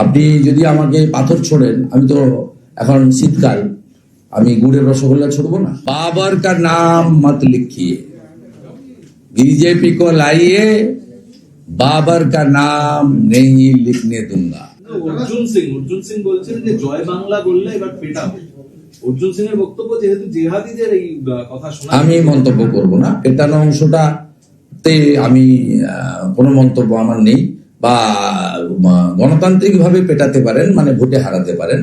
আপনি যদি আমাকে পাথর ছোড়েন, আমি তো এখন শীতকাল, আমি গুড়ের রসগোল্লা ছুড়বো না। बाबर का नाम मत लिखिए, बीजेपी को लाइए, बाबर का नाम नहीं लिखने दूंगा। অর্জুন সিং বলছেন যে জয় বাংলা বললে এবার পেটাবো। অর্জুন সিং এর বক্তব্য, যেহেতু জিহাদিদের এই কথা শোনা, আমি মন্তব্য করব না। পেটানো অংশটাতে আমি কোনো মন্তব্য আমার নেই। বা গণতান্ত্রিক ভাবে পেটাতে পারেন, মানে ভোটে হারাতে পারেন,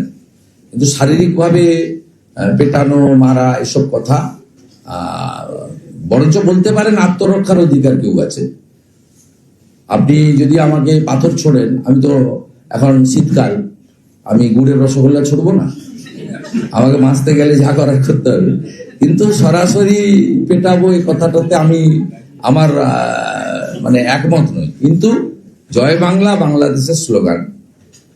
কিন্তু শারীরিক ভাবে পেটানো, মারা, এসব কথা বরঞ্চ বলতে পারেন আত্মরক্ষার অধিকার কেউ আছে। আপনি যদি আমাকে পাথর ছোড়েন, আমি তো এখন শীতকাল, আমি গুড়ের রসগোল্লা ছুড়বো না। আমাকে মাসতে গেলে যা করার করতে হবে, কিন্তু সরাসরি পেটাবো এই কথাটাতে আমি আমার মানে একমত নই। কিন্তু জয় বাংলা বাংলাদেশের স্লোগান,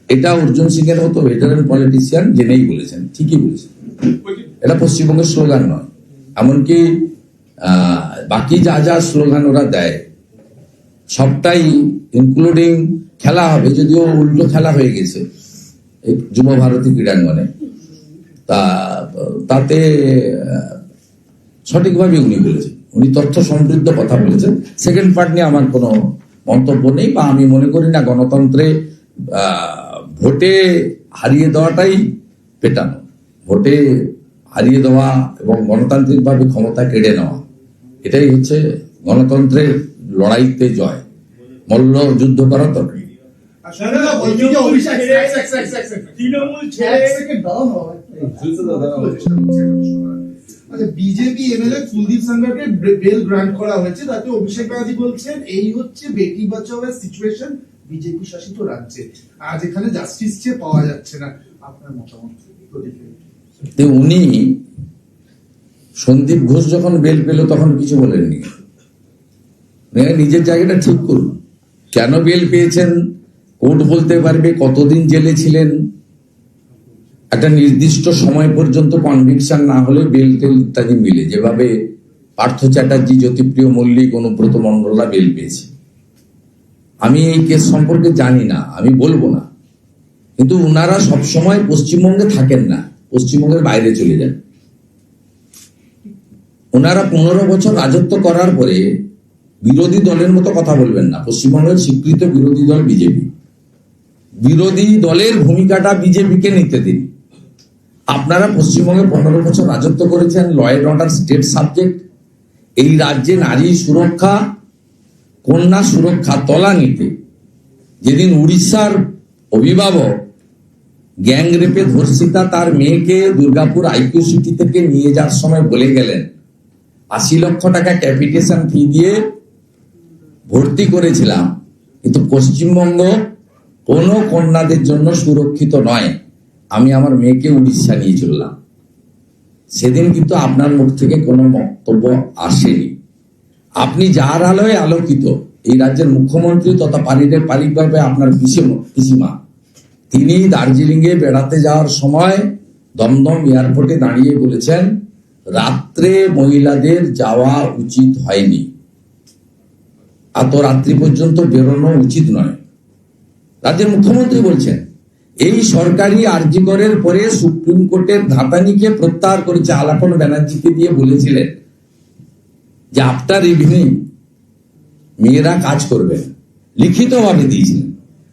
এটা অর্জুন সিং এর মতো ভেটারেন পলিটিশিয়ান জেনেই বলেছেন, ঠিকই বলেছেন। এটা পশ্চিমবঙ্গের স্লোগান নয়। এমনকি বাকি যা যা স্লোগান ওরা দেয় সবটাই, ইনক্লুডিং খেলা হবে, যদিও উল্টো খেলা হয়ে গেছে এই যুব ভারতী ক্রীড়াঙ্গনে, তাতে সঠিকভাবে উনি বলেছেন, উনি তথ্য সমৃদ্ধ কথা বলেছেন। সেকেন্ড পার্ট নিয়ে আমার কোনো মন্তব্য নেই, বা আমি মনে করি না গণতন্ত্রে ভোটে হারিয়ে দেওয়াটাই পেটানো। ভোটে হারিয়ে দেওয়া এবং গণতান্ত্রিকভাবে ক্ষমতা কেড়ে নেওয়া, এটাই হচ্ছে গণতন্ত্রের লড়াইতে জয়। মল্ল যুদ্ধ করা দরকার। বিজেপি এমএলএ কুলদীপ সাঙ্গারকে বেল গ্রান্ট করা হয়েছে, তাতে অভিষেক ব্যানার্জি বলছেন এই হচ্ছে বেটি বাঁচাওয়ের সিচুয়েশন বিজেপি শাসিত রাজ্যে, আজ এখানে জাস্টিস চেয়ে পাওয়া যাচ্ছে না। আপনার মতামত? উনি সন্দীপ ঘোষ যখন বেল পেল তখন কিছু বলেননি, নিজের জায়গাটা ঠিক করুন। কেন বেল পেয়েছেন কোর্ট বলতে পারবে, কতদিন জেলে ছিলেন, একটা নির্দিষ্ট সময় পর্যন্ত কনভিকশন না হলে বেল টেল ইত্যাদি মিলে, যেভাবে পার্থ চ্যাটার্জি, জ্যোতিপ্রিয় মল্লিক, অনুব্রত মন্ডলরা বেল পেয়েছে। আমি এই কেস সম্পর্কে জানি না, আমি বলবো না, কিন্তু উনারা সবসময় পশ্চিমবঙ্গে থাকেন না, পশ্চিমবঙ্গের বাইরে চলে যান। ওনারা 15 বছর রাজত্ব করার পরে বিরোধী দলের মতো কথা বলবেন না। পশ্চিমবঙ্গের স্বীকৃত বিরোধী দল বিজেপি, বিরোধী দলের ভূমিকাটা বিজেপিকে নিতে দিন। আপনারা পশ্চিমবঙ্গে 15 বছর রাজত্ব করেছেন, law and order state subject. এই রাজ্যে নারী সুরক্ষা, কন্যা সুরক্ষা তলানিতে। যেদিন উড়িষ্যার অভিভাবক গ্যাং রেপে ধর্ষিতা তার মেয়েকে দুর্গাপুর আইকিউ সিটি থেকে নিয়ে যাওয়ার সময় বলে গেলেন 80 লক্ষ টাকা ক্যাপিটেশন ফি দিয়ে ভর্তি করেছিলাম, কিন্তু পশ্চিমবঙ্গ কোনো কন্যাদের জন্য সুরক্ষিত নয়, আমি আমার মেয়েকে উড়িষ্যা নিয়ে চললাম। সেদিন কিন্তু আপনার মুখ থেকে কোনো বক্তব্য আসেনি। আপনি যার আলোয় আলোকিত, এই রাজ্যের মুখ্যমন্ত্রী তথা পারিবারিকভাবে আপনার পিসিমা, তিনি দার্জিলিং এ বেড়াতে যাওয়ার সময় দমদম এয়ারপোর্টে দাঁড়িয়ে বলেছেন রাত্রে মহিলাদের যাওয়া উচিত হয়নি, এত রাত্রি পর্যন্ত বেরোনো উচিত নয়। রাজ্যের মুখ্যমন্ত্রী বলছেন এই সরকারি আরজি করের পরে সুপ্রিম কোর্টের ধাতানিকে প্রত্যাহার করেছে। আলাপন ব্যানার্জিকে দিয়ে বলেছিলেন যে আফটার ইভিনিং মেয়েরা কাজ করবে, লিখিতভাবে দিয়েছিলেন।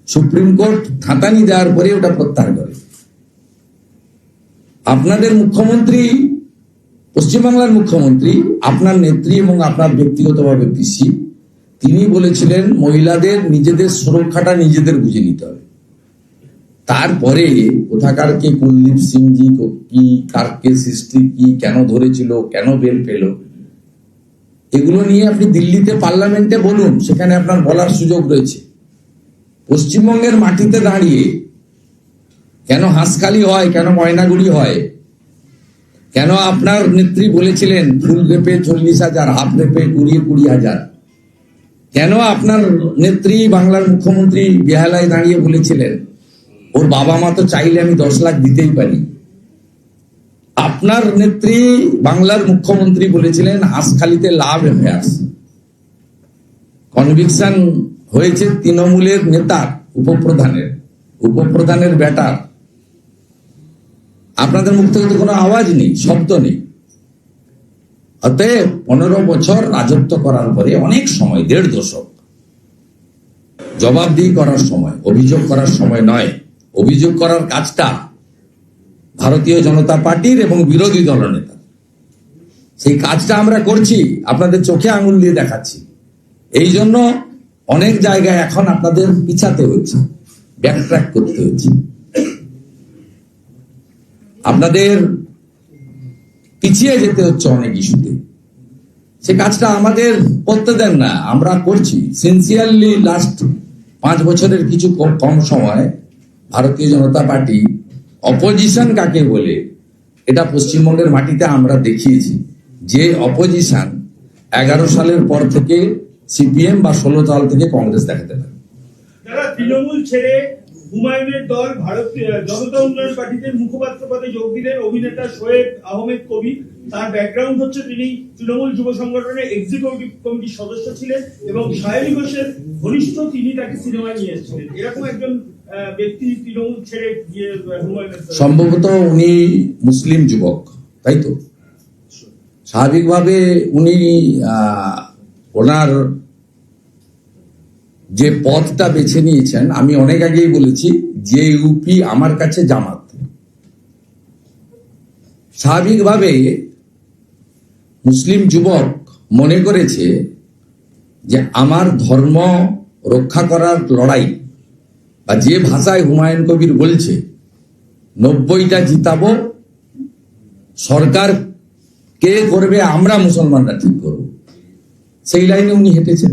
সুপ্রিম কোর্ট ধাতানি দেওয়ার পরে ওটা প্রত্যাহার করে। আপনাদের মুখ্যমন্ত্রী, পশ্চিমবাংলার মুখ্যমন্ত্রী, আপনার নেত্রী এবং আপনার ব্যক্তিগতভাবে পিসি, তিনি বলেছিলেন মহিলাদের নিজেদের সুরক্ষাটা নিজেদের বুঝে নিতে হবে। তারপরে কোথাকার কে কুলদীপ সিংজি কি, কারকে সৃষ্টি কি, কেন ধরেছিল, কেন বেল পেল, এগুলো নিয়ে আপনি দিল্লিতে পার্লামেন্টে বলুন, সেখানে আপনার বলার সুযোগ রয়েছে। পশ্চিমবঙ্গের মাটিতে দাঁড়িয়ে কেন হাঁসখালি হয়, কেন ময়নাগুড়ি হয়, কেন আপনার নেত্রী বলেছিলেন ফুল রেপে 40,000, হাফ রেপে 20,000, কেন আপনার নেত্রী বাংলার মুখ্যমন্ত্রী বেহালায় দাঁড়িয়ে বলেছিলেন ওর বাবা মা তো চাইলে আমি 10 লাখ দিতেই পারি। আপনার নেত্রী বাংলার মুখ্যমন্ত্রী বলেছিলেন হাঁসখালিতে লাভ অ্যাফেয়ার্স, কনভিকশন হয়েছে তৃণমূলের নেতার, উপপ্রধানের, উপপ্রধানের বেটার, আপনাদের মুখ থেকে তো কোনো আওয়াজ নেই, শব্দ নেই। অতএব 15 বছর রাজত্ব করার পরে অনেক সময়, 1.5 দশক, জবাবদিহি করার সময়, অভিযোগ করার সময় নয়। অভিযোগ করার কাজটা ভারতীয় জনতা পার্টির এবং বিরোধী দলনেতা, সেই কাজটা আমরা করছি, আপনাদের চোখে আঙুল দিয়ে দেখাচ্ছি। এই জন্য অনেক জায়গায় এখন আপনাদের পিছাতে হচ্ছে, ব্যাকট্র্যাক করতে হচ্ছে, আপনাদের পিছিয়ে যেতে হচ্ছে অনেক ইস্যুতে। সে কাজটা আমাদের করতে দেন না, আমরা করছি সিনসিয়ারলি। লাস্ট 5 বছরের কিছু কম সময় ভারতীয় জনতা পার্টি অপোজিশন কাকে বলে এটা পশ্চিমবঙ্গের মাটিতে আমরা দেখিয়েছি। যে অপোজিশন 11 সালের পর থেকে সিপিএম বা 16 সাল থেকে কংগ্রেস দেখাতে পারে। যারা তৃণমূল ছেড়ে হুমায়ুনের দল ভারতীয় জনতা উন্নয়ন পার্টিতে মুখপাত্র পদে যোগ দিলেন অভিনেতা শোয়েব আহমেদ কবি। তার ব্যাকগ্রাউন্ড হচ্ছে তিনি তৃণমূল যুব সংগঠনের এক্সিকিউটিভ কমিটির সদস্য ছিলেন এবং সায়নী ঘোষের ঘনিষ্ঠ, তিনি তাকে সিনেমায় নিয়ে এসেছিলেন। এরকম একজন ব্যক্তি তৃণমূল ছেড়ে গিয়ে হুমায়ুনের দল। সম্ভবত উনি মুসলিম যুবক, তাই তো? স্বাভাবিকভাবে উনি ওনার যে পথটা বেছে নিয়েছেন, আমি অনেক আগেই বলেছি যে ইউপি আমার কাছে জামাত। স্বাভাবিকভাবে মুসলিম যুবক মনে করেছে যে আমার ধর্ম রক্ষা করার লড়াই, বা যে ভাষায় হুমায়ুন কবির বলছে 90টা জিতাবো, সরকার কে করবে আমরা মুসলমানরা ঠিক করব, সেই লাইনে উনি হেঁটেছেন।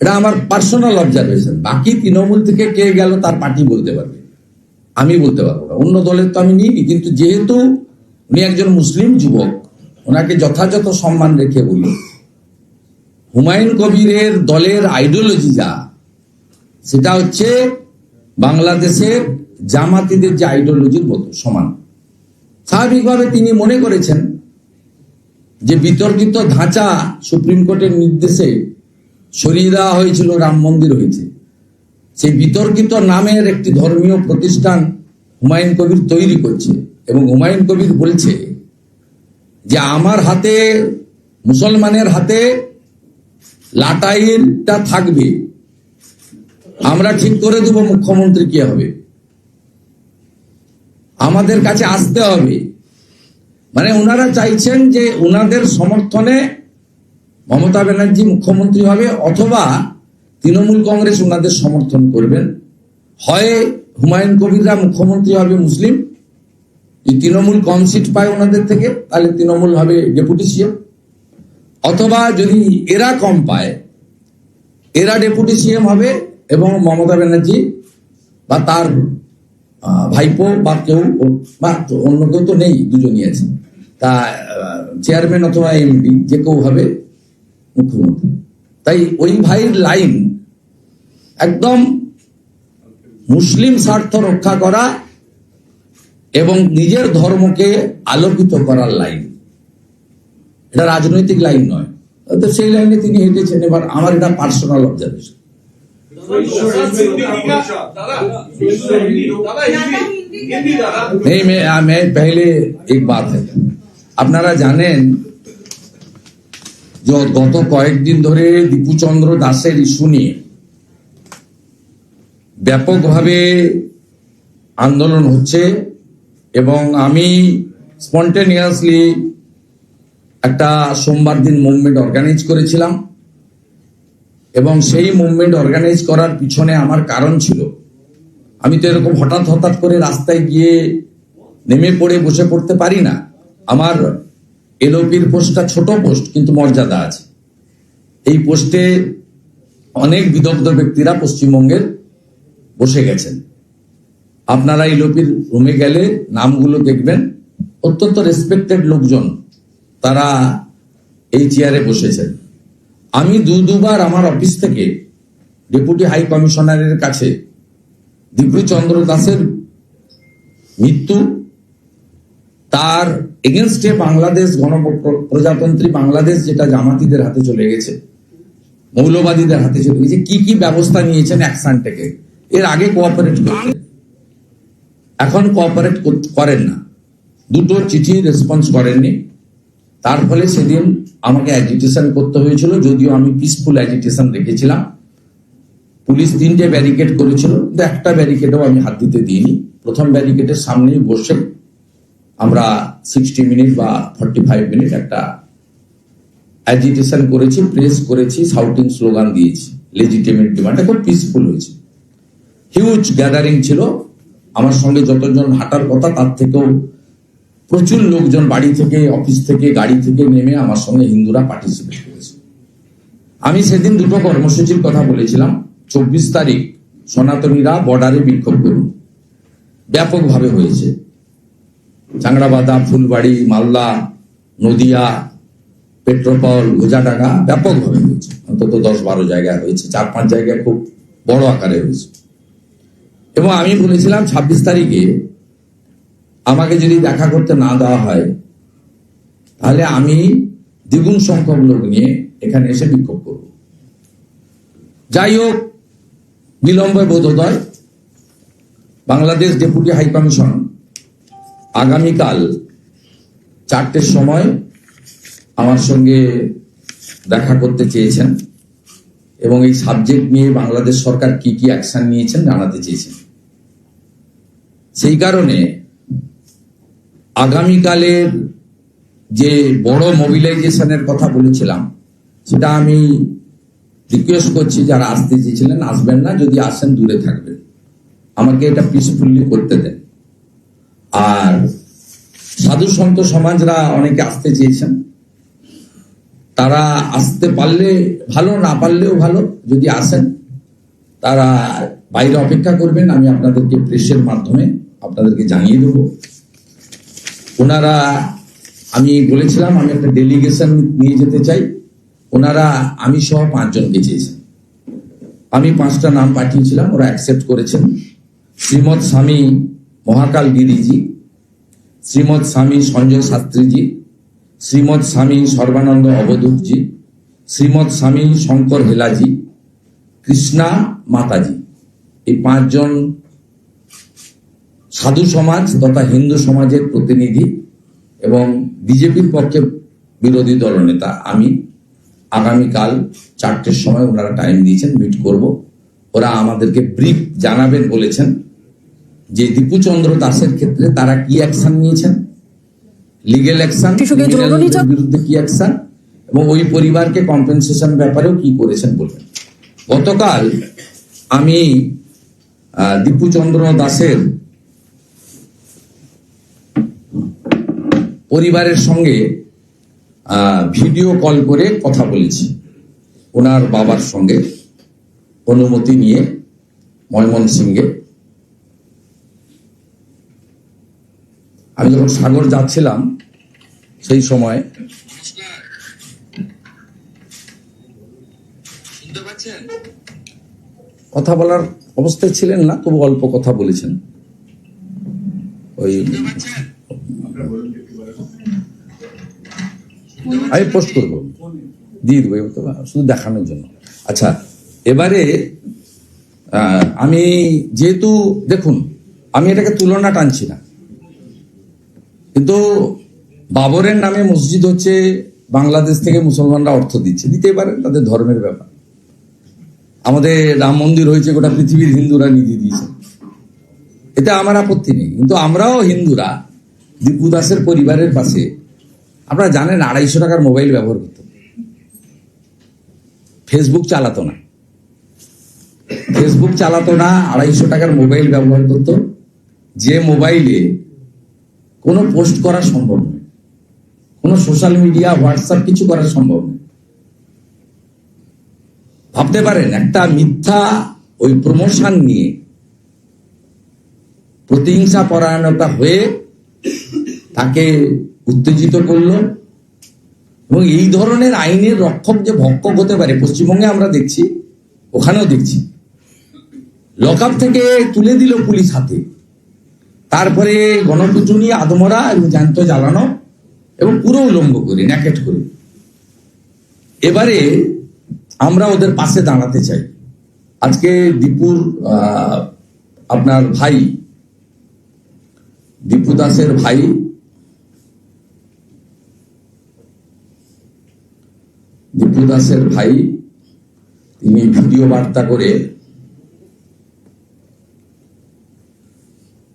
এটা আমার পার্সোনাল অবজারভেশন। বাকি তৃণমূল থেকে কে গেল তার পার্টি বলতে পারবে, আমি বলতে পারবো না। অন্য দলের তো আমি নিইনি, কিন্তু যেহেতু উনি একজন মুসলিম যুবক, ওনাকে যথাযথ সম্মান রেখে বলি। হুমায়ুন কবিরের দলের আইডিওলজি যা, সেটা হচ্ছে বাংলাদেশের জামাতিদের যে আইডিওলজির মতো সমান। স্বাভাবিকভাবে তিনি মনে করেছেন যে বিতর্কিত ধাঁচা সুপ্রিম কোর্টের নির্দেশে সরিয়ে দেওয়া হয়েছিল, রাম মন্দির হয়েছে, সেই বিতর্কিত নামের একটি ধর্মীয় প্রতিষ্ঠান হুমায়ুন কবির তৈরি করছে। এবং হুমায়ুন কবির বলছে যে আমার হাতে, মুসলমানের হাতে লাটাইটা থাকবে, আমরা ঠিক করে দেব মুখ্যমন্ত্রী কে হবে, আমাদের কাছে আসতে হবে। মানে ওনারা চাইছেন যে ওনাদের সমর্থনে মমতা ব্যানার্জি মুখ্যমন্ত্রী হবে, অথবা তৃণমূল কংগ্রেস ওনাদের সমর্থন করবেন। হয় হুমায়ুন কবিররা মুখ্যমন্ত্রী হবে মুসলিম, যদি তৃণমূল কম সিট পায় ওনাদের থেকে তাহলে তৃণমূল হবে ডেপুটি সিএম, অথবা যদি এরা কম পায় এরা ডেপুটি সিএম হবে এবং মমতা ব্যানার্জি বা তার ভাইপো বা কেউ, বা অন্য কেউ তো নেই, দুজনই আছে, তা চেয়ারম্যান অথবা এমপি যে কেউ হবে মুখ্যমন্ত্রী। তাই ওই ভাইয়ের লাইন একদম মুসলিম স্বার্থ রক্ষা করা এবং নিজের ধর্মকে আলোকিত করার লাইন, এটা রাজনৈতিক লাইন নয়। তো সেই লাইনে তিনি হেঁটেছেন। এবার আমার এটা পার্সোনাল অবজারভেশন। नहीं, मैं पहले एक बात है, আপনারা জানেন যে গত কয়েকদিন ধরে দীপুচন্দ্র দাসের ইস্যু নিয়ে ব্যাপকভাবে আন্দোলন হচ্ছে এবং আমি স্পন্টেনিয়াসলি একটা সোমবার দিন মুভমেন্ট অর্গানাইজ করেছিলাম এবং সেই মুভমেন্ট অর্গানাইজ করার পিছনে আমার কারণ ছিল, আমি তো এরকম হঠাৎ করে রাস্তায় গিয়ে নেমে পড়ে বসে পড়তে পারি না। আমার এলওপির পোস্টটা ছোট পোস্ট কিন্তু মর্যাদা আছে। এই পোস্টে অনেক বিদগ্ধ ব্যক্তিরা পশ্চিমবঙ্গের বসে গেছেন। আপনারা এলওপির রুমে গেলে নামগুলো দেখবেন, অত্যন্ত রেসপেক্টেড লোকজন তারা এই চেয়ারে বসেছেন। আমি দুবার আমার অফিস থেকে ডেপুটি হাই কমিশনারের কাছে দীপুচন্দ্র দাসের মৃত্যু, তার এগেনস্টে বাংলাদেশ প্রজাতন্ত্রী বাংলাদেশ যেটা জামাতিদের হাতে চলে গেছে, মৌলবাদীদের হাতে চলে গেছে, কি কি ব্যবস্থা নিয়েছেন অ্যাকশন থেকে এর আগে কোঅপারেট করতেন, এখন কোঅপারেট করেন না। দুটো চিঠি রেসপন্স করেননি, তার ফলে সেদিন আমাকে অ্যাজিটেশন করতে হয়েছিল, যদিও আমি পিসফুল অ্যাজিটেশন রেখেছিলাম। পুলিশ 3টে ব্যারিকেড করেছিল, কিন্তু একটা ব্যারিকেডও আমি হাত দিতে দিইনি। প্রথম ব্যারিকেডের সামনেই বসে আমরা 60 মিনিট বা 45 মিনিট একটা অ্যাজিটেশন করেছি, প্রেস করেছি, শাউটিং স্লোগান দিয়েছি, লেজিটিমেট ডিমান্ড। খুব পিসফুল হয়েছে। হিউজ গ্যাদারিং ছিল, আমার সঙ্গে যতজন হাঁটার কথা তার থেকেও প্রচুর লোকজন বাড়ি থেকে, অফিস থেকে, গাড়ি থেকে নেমে আমার সঙ্গে হিন্দুরা পার্টিসিপেট করেছে। আমি সেদিন দুটো কর্মসূচির কথা বলেছিলাম। 24 তারিখ সনাতনীরা বর্ডারে বিক্ষোভ করুন, ব্যাপকভাবে হয়েছে। চাংড়াবাদা, ফুলবাড়ি, মালদা, নদিয়া, পেট্রোপল, গোজাডাঙ্গা ব্যাপকভাবে হয়েছে। অন্তত 10-12 জায়গায় হয়েছে, 4-5 জায়গায় খুব বড় আকারে হয়েছে। এবং আমি বলেছিলাম 26 তারিখে আমাকে যদি দেখা করতে না দেওয়া হয়, তাহলে আমি দ্বিগুণ সংখ্যক লোক নিয়ে এখানে এসে বিক্ষোভ করব। যাই হোক, বিলম্বে বোধোদয় বাংলাদেশ ডেপুটি হাই কমিশন আগামীকাল 4টের সময় আমার সঙ্গে দেখা করতে চেয়েছেন এবং এই সাবজেক্ট নিয়ে বাংলাদেশ সরকার কি কি অ্যাকশন নিয়েছেন জানাতে চেয়েছেন। সেই কারণে আগামীকালের যে বড় মোবিলাইজেশনের কথা বলেছিলাম, সেটা আমি রিকোয়েস্ট করছি, যারা আসতে চেয়েছিলেন আসবেন না, যদি আসেন দূরে থাকবেন, আমাকে এটা পিসফুলি করতে দেন। আর সাধু সন্ত সমাজরা অনেকে আসতে চেয়েছেন, তারা আসতে পারলে ভালো, না পারলেও ভালো। যদি আসেন তারা বাইরে অপেক্ষা করবেন, আমি আপনাদেরকে প্রেসের মাধ্যমে আপনাদেরকে জানিয়ে দেব। ওনারা, আমি বলেছিলাম আমি একটা ডেলিগেশন নিয়ে যেতে চাই, ওনারা আমি সহ 5 জনকে চেয়েছেন। আমি 5টা নাম পাঠিয়েছিলাম, ওরা অ্যাকসেপ্ট করেছেন। শ্রীমৎ স্বামী মহাকাল গিরিজি, শ্রীমৎ স্বামী সঞ্জয় শাস্ত্রীজি, শ্রীমৎ স্বামী সর্বানন্দ অবধূতজি, শ্রীমৎ স্বামী শঙ্কর হেলাজি, কৃষ্ণা মাতাজি। এই 5 জন সাধু সমাজ তথা হিন্দু সমাজের প্রতিনিধি এবং বিজেপির পক্ষে বিরোধী দলনেতা। আমি আগামীকাল 4টের সময় ওনারা টাইম দিয়েছেন, মিট করব। ওরা আমাদেরকে ব্রিফ জানাবেন বলেছেন যে দীপুচন্দ্র দাসের ক্ষেত্রে তারা কি অ্যাকশন নিয়েছেন, লিগেল অ্যাকশন, ক্রিমিনালদের বিরুদ্ধে কি অ্যাকশন, এবং ওই পরিবারকে কম্পেনসেশন ব্যাপারেও কি করেছেন বলবেন। গতকাল আমি দীপুচন্দ্র দাসের পরিবারের সঙ্গে ভিডিও কল করে কথা বলেছি, ওনার বাবার সঙ্গে অনুমতি নিয়ে ময়মনসিংহে। আমি যখন সাগর যাচ্ছিলাম সেই সময়, কথা বলার অবস্থায় ছিলেন না, তবু অল্প কথা বলেছেন। ওই আমি পোস্ট করবো, দিয়ে দেবো, শুধু দেখানোর জন্য। আচ্ছা, এবারে আমি যেহেতু, দেখুন, আমি এটাকে তুলনা টানছি না, কিন্তু বাবরের নামে মসজিদ হচ্ছে বাংলাদেশ থেকে মুসলমানরা অর্থ দিচ্ছে, দিতে পারেন, তাদের ধর্মের ব্যাপার। আমাদের রাম মন্দির হয়েছে, গোটা পৃথিবীর হিন্দুরা নিধি দিয়েছে, এটা আমার আপত্তি নেই। কিন্তু আমরাও হিন্দুরা দীপু দাসের পরিবারের পাশে, আপনারা জানেন 250 টাকার মোবাইল ব্যবহার করত, ফেসবুক চালাতো না, 250 টাকার মোবাইল ব্যবহার করত, যে মোবাইলে কোনো পোস্ট করা সম্ভব নয়, কোনো সোশ্যাল মিডিয়া, হোয়াটসঅ্যাপ কিছু করা সম্ভব নয়। ভাবতে পারেন, একটা মিথ্যা ওই প্রমোশন নিয়ে প্রতিহিংসা পরায়ণতা হয়ে তাকে উত্তেজিত করলো, এবং এই ধরনের আইনের রক্ষক যে ভক্ষক হতে পারে পশ্চিমবঙ্গে আমরা দেখছি, ওখানেও দেখছি। লকআপ থেকে তুলে দিল পুলিশ হাতে, তারপরে গণপিটুনি, আদমরা এবং জ্যান্ত জ্বালানো, এবং পুরো উলঙ্গ করে, ন্যাকেট করে। এবারে আমরা ওদের পাশে দাঁড়াতে চাই, আজকে দীপুর আপনার ভাই দীপু দাসের ভাই তিনি ভিডিও বার্তা করে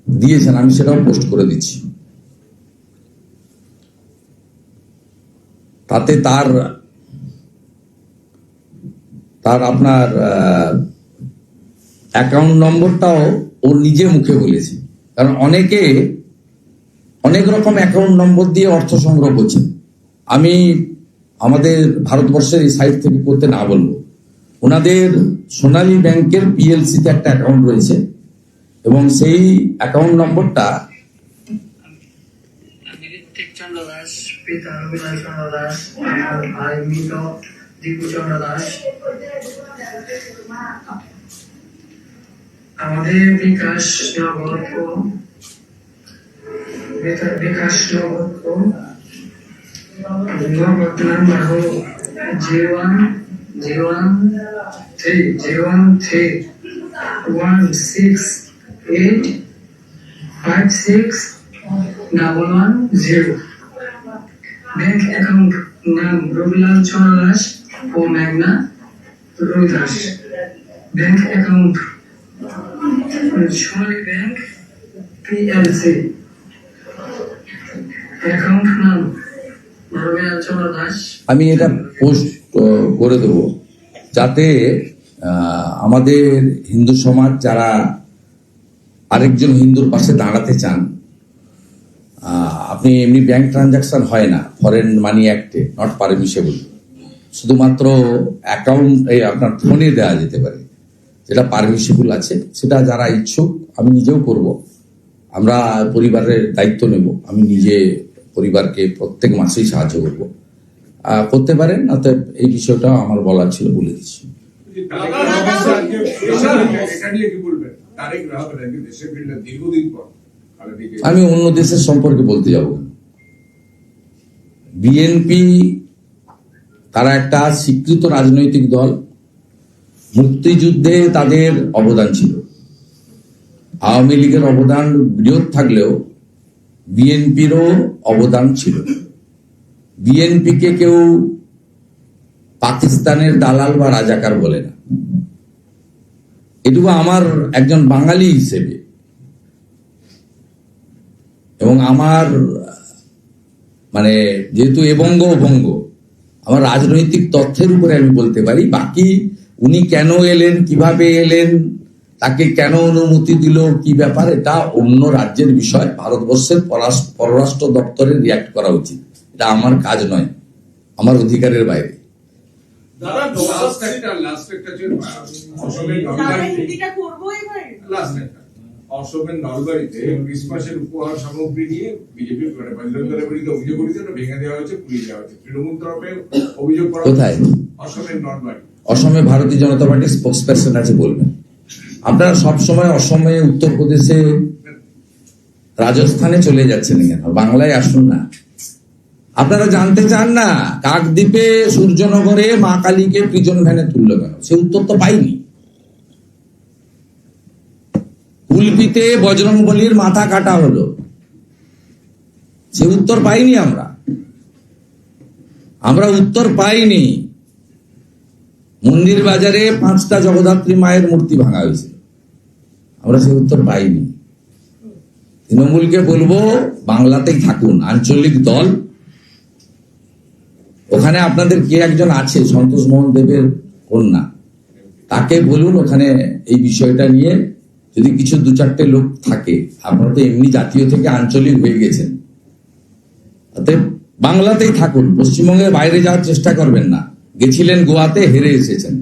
দিয়েছেন, আমি সেটাও পোস্ট করে দিচ্ছি। তাতে তার আপনার অ্যাকাউন্ট নম্বরটাও ওর নিজে মুখে বলেছে, কারণ অনেকে অনেক রকম অ্যাকাউন্ট নম্বর দিয়ে অর্থ সংগ্রহ করছে। আমি আমাদের ভারতবর্ষের এই সাইট থেকে করতে না বলবো, ওনাদের সোনালী ব্যাংকের পিএলসিতে একটা অ্যাকাউন্ট রয়েছে এবং সেই অ্যাকাউন্ট নম্বরটা আমি ঋত্বিক চন্দ্র দাস, পিতা অভিনয় চন্দ্র দাস, আমার ভাই মৃত দীপু চন্দ্র দাস। আমাদের বিকাশ নগদ ও নগদ নাম্বার হল 0133168561110। ব্যাংক অ্যাকাউন্ট নাম রবিলাল চন্দ্র দাস ও মেঘনা রুই দাস। ব্যাংক অ্যাকাউন্ট সোনালী ব্যাংক পিএলসি। অ্যাকাউন্ট নাম রবিলাল চন্দ্র দাস। আমি এটা পোস্ট করে দেব যাতে আমাদের হিন্দু সমাজ যারা আরেকজন হিন্দুর পাশে দাঁড়াতে চান, আপনি এমনি ব্যাংক ট্রানজাকশন হয় না, ফরেন মানি অ্যাক্টে নট পারমিসেবল, শুধুমাত্র অ্যাকাউন্ট আপনার ফোনে দেওয়া যেতে পারে, যেটা পারমিসেবল আছে। সেটা যারা ইচ্ছুক, আমি নিজেও করব, আমরা পরিবারের দায়িত্ব নেব, আমি নিজে পরিবারকে প্রত্যেক মাসেই সাহায্য করব, করতে পারেন। অতএব এই বিষয়টা আমার বলার ছিল, বলে দিচ্ছি। আমি অন্য দেশের সম্পর্কে বলতে যাব। বিএনপি তারা একটা স্বীকৃত রাজনৈতিক দল, মুক্তিযুদ্ধে তাদের অবদান ছিল। আওয়ামী লীগের অবদান বৃহৎ থাকলেও বিএনপিরও অবদান ছিল। বিএনপিকে কেউ পাকিস্তানের দালাল বা রাজাকার বলে না, এটুকু আমার একজন বাঙালি হিসেবে এবং আমার মানে যেহেতু এবঙ্গ অবঙ্গ, আমার রাজনৈতিক তথ্যের উপরে আমি বলতে পারি। বাকি উনি কেন এলেন, কিভাবে এলেন, তাকে কেন অনুমতি দিল, কি ব্যাপার, এটা অন্য রাজ্যের বিষয়। ভারতবর্ষের পররাষ্ট্র দপ্তরের রিয়াক্ট করা উচিত, এটা আমার কাজ নয়, আমার অধিকারের বাইরে। অসমের নলবাড়িতে ক্রিসমাসের উপহার সামগ্রী নিয়ে বিজেপি বজরং দলের বিরুদ্ধে অভিযোগ করেছে, ভেঙে দেওয়া হয়েছে, পুড়িয়ে দেওয়া হয়েছে। তৃণমূল তরফে অভিযোগ করা কোথায়? অসমের নলবাড়ি। অসমে ভারতীয় জনতা পার্টির স্পোক্সপারসন আছে, বলবেন। আপনারা সবসময় অসমে, উত্তরপ্রদেশে, রাজস্থানে চলে যাচ্ছেন কেন? বাংলায় আসুন না। আপনারা জানতে চান না কাকদ্বীপে সূর্যনগরে মা কালীকে প্রিজন ভ্যানে তুললো কেন? সে উত্তর তো পাইনি। উলপিতে বজরংবলীর মাথা কাটা হলো, সে উত্তর পাইনি। আমরা উত্তর পাইনি। মন্দির বাজারে 5টা জগদ্ধাত্রী মায়ের মূর্তি ভাঙা হয়েছে, আমরা সে উত্তর পাইনি। তৃণমূলকে বলবো বাংলাতেই থাকুন, আঞ্চলিক দল। ওখানে আপনাদের কে একজন আছে, সন্তোষ মোহন দেবের কন্যা, তাকে বলুন ওখানে এই বিষয়টা নিয়ে যদি কিছু 2-4টে লোক থাকে। আপনারা তো এমনি জাতীয় থেকে আঞ্চলিক হয়ে গেছেন, অতএব বাংলাতেই থাকুন, পশ্চিমবঙ্গের বাইরে যাওয়ার চেষ্টা করবেন না। গেছিলেন গোয়াতে, হেরে এসেছেন।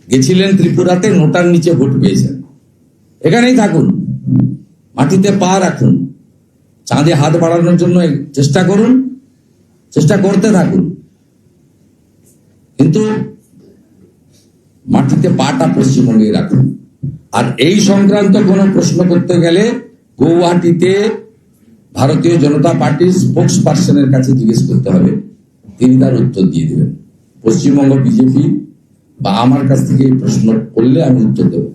গেছিলেন ত্রিপুরাতে, নোটার নিচে ভোট পেয়েছেন। এখানেই থাকুন, মাটিতে পা রাখুন, চাঁদে হাত বাড়ানোর জন্য চেষ্টা করুন, চেষ্টা করতে থাকুন, কিন্তু মাটিতে পাটা পশ্চিমবঙ্গে রাখুন। আর এই সংক্রান্ত কোনো প্রশ্ন করতে গেলে গৌহাটিতে ভারতীয় জনতা পার্টির স্পোক্স পার্সনের কাছে জিজ্ঞেস করতে হবে, তিনি তার উত্তর দিয়ে দেবেন। পশ্চিমবঙ্গ বিজেপি বা আমার কাছ থেকে এই প্রশ্ন করলে আমি উত্তর দেবো।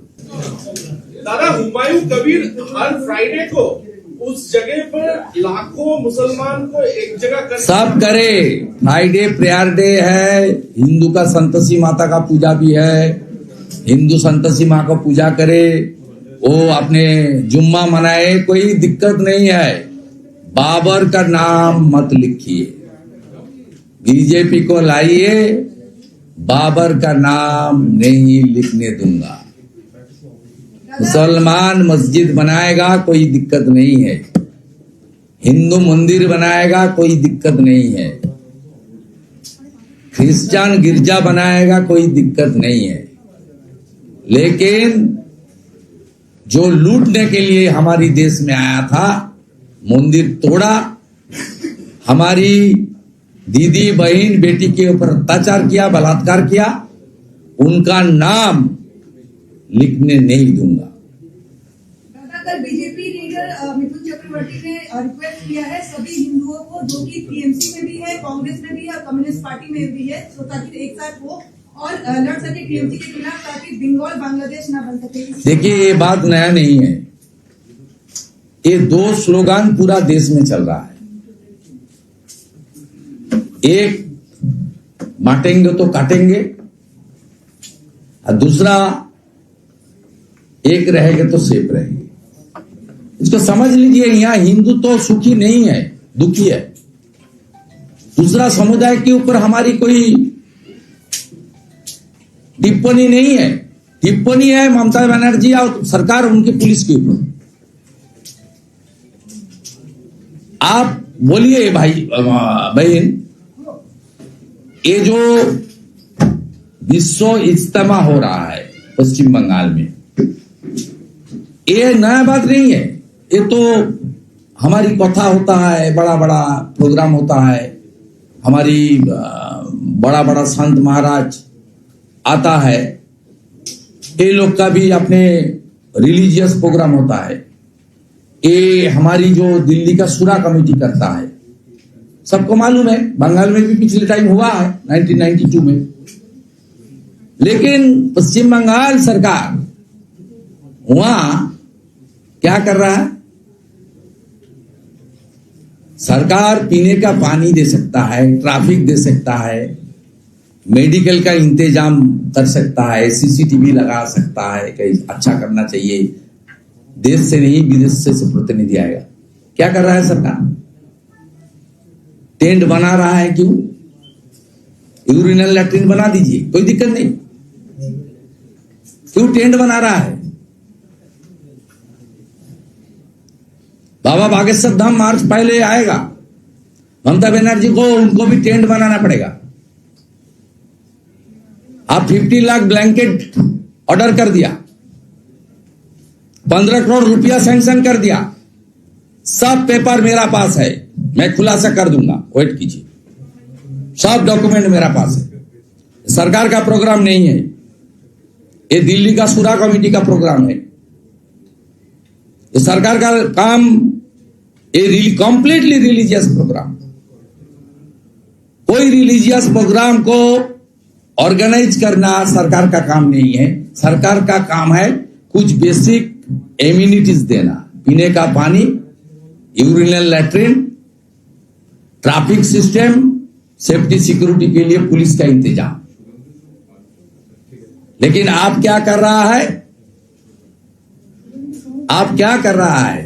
दादा हुमायूं कबीर हर फ्राइडे को उस जगह पर लाखों मुसलमान को एक जगह कर सब करे, फ्राइडे प्रेयर डे है, हिंदू का संतोषी माता का पूजा भी है, हिंदू संतोषी माँ को पूजा करे, वो अपने जुम्मा मनाए, कोई दिक्कत नहीं है। बाबर का नाम मत लिखिए, बीजेपी को लाइए, बाबर का नाम नहीं लिखने दूंगा। मुसलमान मस्जिद बनाएगा कोई दिक्कत नहीं है, हिंदू मंदिर बनाएगा कोई दिक्कत नहीं है, क्रिश्चियन गिरजा बनाएगा कोई दिक्कत नहीं है, लेकिन जो लूटने के लिए हमारी देश में आया था, मंदिर तोड़ा, हमारी दीदी बहन बेटी के ऊपर अत्याचार किया, बलात्कार किया, उनका नाम लिखने नहीं दूंगा। दादा, कल बीजेपी लीडर मिथुन चक्रवर्ती ने रिक्वेस्ट किया है सभी हिंदुओं को, जो कि टीएमसी में भी है, कांग्रेस में भी है, कम्युनिस्ट पार्टी में भी है, तो ताकि एक साथ हो और लड़ सके टीएमसी के खिलाफ, ताकि बंगाल बांग्लादेश ना बन सके। देखिए, ये बात नया नहीं है, ये दो स्लोगन पूरा देश में चल रहा है। एक बांटेंगे तो काटेंगे, और दूसरा एक रहेंगे तो सेफ रहेंगे। इसको समझ लीजिए, यहाँ हिंदू तो सुखी नहीं है, दुखी है। दूसरा समुदाय के ऊपर हमारी कोई टिप्पणी नहीं है, टिप्पणी है ममता बनर्जी और सरकार, उनकी पुलिस के ऊपर। आप बोलिए भाई बहन, ये जो विश्व इज्तिमा हो रहा है पश्चिम बंगाल में, ये नया बात नहीं है। ये तो हमारी कथा होता है, बड़ा बड़ा प्रोग्राम होता है, हमारी बड़ा बड़ा संत महाराज आता है, ये लोग का भी अपने रिलीजियस प्रोग्राम होता है। ये हमारी जो दिल्ली का सूरा कमेटी करता है, सबको मालूम है, बंगाल में भी पिछले टाइम हुआ है 1992 में। लेकिन पश्चिम बंगाल सरकार वहां क्या कर रहा है? सरकार पीने का पानी दे सकता है, ट्रैफिक दे सकता है, मेडिकल का इंतजाम कर सकता है, सीसीटीवी लगा सकता है, कहीं अच्छा करना चाहिए। देश से नहीं, विदेश से प्रतिनिधि आएगा। क्या कर रहा है सरकार? टेंट बना रहा है। क्यों? यूरिनल लैट्रिन बना दीजिए, कोई दिक्कत नहीं। क्यों टेंट बना रहा है? बाबा बागेश्वर धाम मार्च पहले आएगा, ममता बनर्जी को उनको भी टेंट बनाना पड़ेगा। आप 50 लाख ब्लैंकेट ऑर्डर कर दिया, 15 करोड़ रुपया सैंक्शन कर दिया, सब पेपर मेरा पास है, मैं खुलासा कर दूंगा, वेट कीजिए। सब डॉक्यूमेंट मेरा पास है। सरकार का प्रोग्राम नहीं है, ये दिल्ली का सूरा कमेटी का प्रोग्राम है। ये सरकार का काम, ये कंप्लीटली रिलीजियस प्रोग्राम। कोई रिलीजियस प्रोग्राम को ऑर्गेनाइज करना सरकार का काम नहीं है। सरकार का काम है कुछ बेसिक एम्यूनिटीज देना, पीने का पानी, urinal latrine, traffic system, safety security के लिए पुलिस का इंतजाम। लेकिन आप क्या कर रहा है? आप क्या कर रहा है?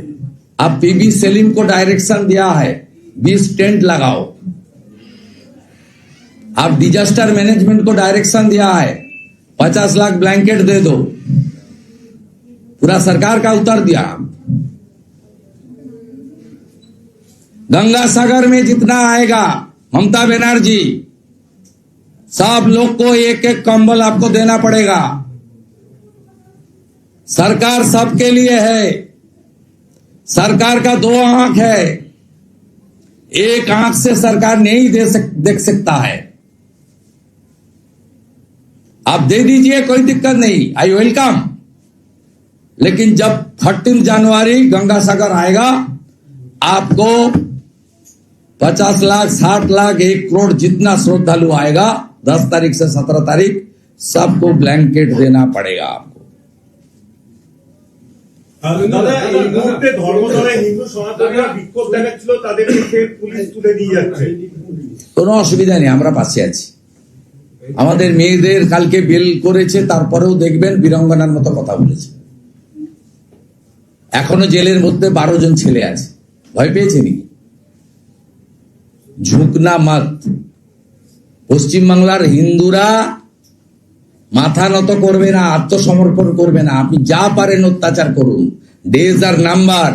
आप पीबी सेलिम को डायरेक्शन दिया है 20 टेंट लगाओ। आप डिजास्टर मैनेजमेंट को डायरेक्शन दिया है 50 लाख ब्लैंकेट दे दो। पूरा सरकार का उतर दिया। गंगा सागर में जितना आएगा ममता बनर्जी, सब लोग को एक एक कंबल आपको देना पड़ेगा। सरकार सबके लिए है। सरकार का 2 आंख है, एक आंख से सरकार नहीं देख सकता है। आप दे दीजिए, कोई दिक्कत नहीं, आई वेलकम। लेकिन जब 13 जनवरी गंगा सागर आएगा, आपको 50 लाख, 60 लाख, 1 करोड़ जितना श्रद्धालु आएगा 10 तारीख से 17 तारीख, सबको ब्लैंकेट देना पड़ेगा आपको। দাদা এই মুহূর্তে ধর্মতলায় হিন্দু সনাতনীরা বিক্ষোভ দেখাচ্ছিল, তাদেরকে ফের পুলিশ তুলে নিয়ে যাচ্ছে। কোনো অসুবিধা নেই, আমরা পাশে আছি। আমাদের মেয়েদের কালকে বেল করেছে, তারপরেও দেখবেন বীরাঙ্গনার মতো কথা বলেছে। এখনো জেলের মধ্যে 12 জন ছেলে আছে, ভয় পেয়েছে নাকি? ঝুঁকনা মত। পশ্চিমবাংলার হিন্দুরা মাথা নত করবে না, আত্মসমর্পণ করবে না। আপনি যা পারেন অত্যাচার করুন, ডেজ আর নাম্বার।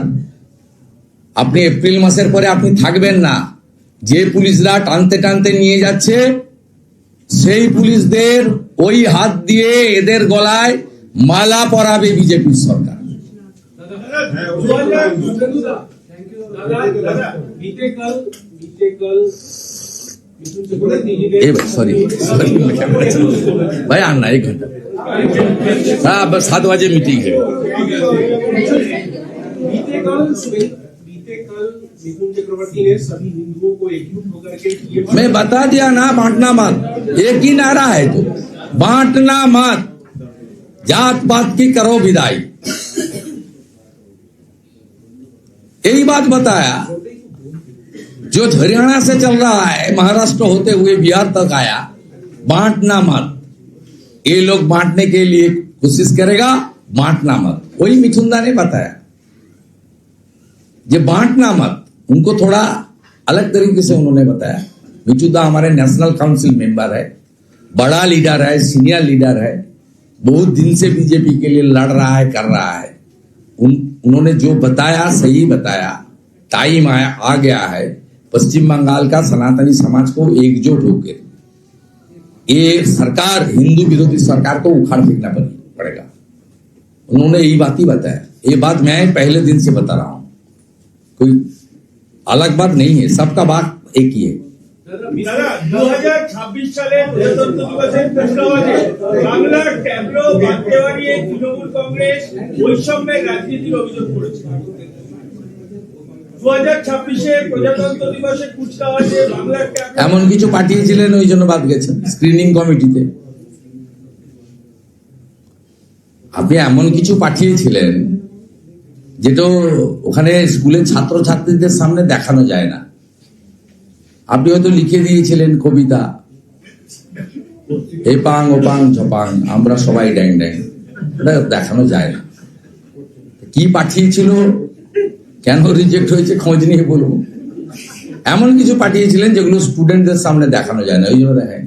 আপনি এপ্রিল মাসের পরে আপনি থাকবেন না। যে পুলিশরা টানতে টানতে নিয়ে যাচ্ছে, সেই পুলিশদের ওই হাত দিয়ে এদের গলায় মালা পরাবে বিজেপির সরকার। सॉरी भाई आना 1 घंटा। हाँ बस 7 बजे मीटिंग है। मिथुन चक्रवर्ती ने सभी हिंदुओं को एकजुट होकर के मैं बता दिया ना, बांटना मत। एक ही नारा है तो, बांटना मत। जात पात की करो विदाई, यही बात बताया। जो हरियाणा से चल रहा है, महाराष्ट्र होते हुए बिहार तक आया, बांटना मत। ये लोग बांटने के लिए कोशिश करेगा, बांटना मत। वही मिथुनदा ने बताया, ये बांटना मत। उनको थोड़ा अलग तरीके से उन्होंने बताया। मिथुनदा हमारे नेशनल काउंसिल मेंबर है, बड़ा लीडर है, सीनियर लीडर है, बहुत दिन से बीजेपी के लिए लड़ रहा है, कर रहा है। उन्होंने जो बताया सही बताया। टाइम आ गया है पश्चिम बंगाल का सनातनी समाज को एकजुट होकर ये सरकार, हिंदू विरोधी सरकार को उखाड़ फेंकना पड़ेगा। उन्होंने यही बात ही बताया। ये बात मैं पहले दिन से बता रहा हूं, कोई अलग बात नहीं है, सबका बात एक ही है। দাদা 2026 সালে প্রজাতন্ত্র দিবসের কুচকাওয়াজে বাংলার ট্যাবলো বাদ দেওয়া নিয়ে তৃণমূল কংগ্রেস বৈষম্যের রাজনীতির অভিযোগ করেছে। 2026 প্রজাতন্ত্র দিবসে কুচকাওয়াজে বাংলার ট্যাবলো এমন কিছু পাঠিয়েছিলেন, ওই জন্য বাদ গেছেন স্ক্রিনিং কমিটিতে। আপনি এমন কিছু পাঠিয়েছিলেন যেটা ওখানে স্কুলের ছাত্রছাত্রীদের সামনে দেখানো যায় না। আপনি হয়তো লিখে দিয়েছিলেন কবিতা, এপাং ওপাং ঝপাং আমরা সবাই ড্যাং ড্যাং, এটা দেখানো যায় না। কি পাঠিয়েছিল, কেন রিজেক্ট হয়েছে খোঁজ নিয়ে বলবো। এমন কিছু পাঠিয়েছিলেন যেগুলো স্টুডেন্টদের সামনে দেখানো যায় না, ওই জন্য দেখায়।